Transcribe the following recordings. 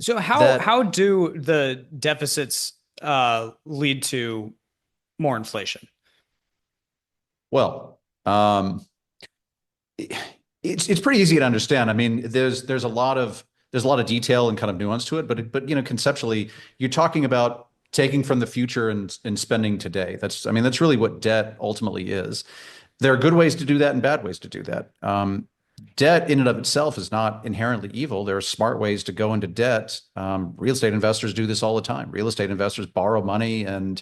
So that, how do the deficits lead to more inflation? well, it's pretty easy to understand. I mean, there's a lot of detail and kind of nuance to it, but conceptually, you're talking about taking from the future and spending today. That's really what debt ultimately is. There are good ways to do that and bad ways to do that. Debt in and of itself is not inherently evil. There are smart ways to go into debt. Real estate investors do this all the time. Real estate investors borrow money and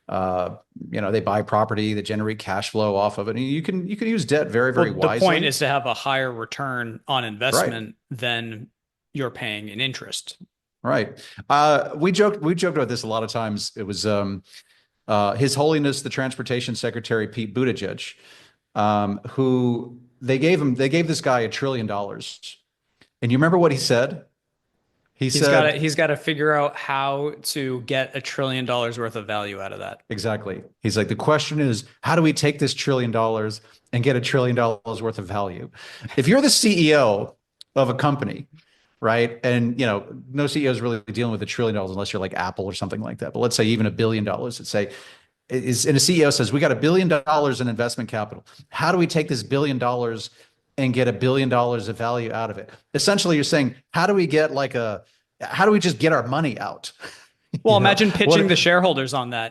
uh, they buy property that generate cash flow off of it. And you can use debt very, very Well, the point wisely. is to have a higher return on Right. investment than you're paying in interest. Right. We joked about this a lot of times. It was His Holiness the Transportation Secretary Pete Buttigieg, who they gave this guy $1 trillion. And you remember what he said? He said, He's got to figure out how to get $1 trillion worth of value out of that. exactly. He's like, the question is, how do we take this $1 trillion and get $1 trillion worth of value? If you're the CEO of a company, right? And no CEO is really dealing with $1 trillion unless you're like Apple or something like that. But let's say even $1 billion. Let's say and a CEO says, we got $1 billion in investment capital. How do we take this $1 billion and get $1 billion of value out of it? Essentially, you're saying, how do we just get our money out? Well, imagine pitching What? the shareholders on that.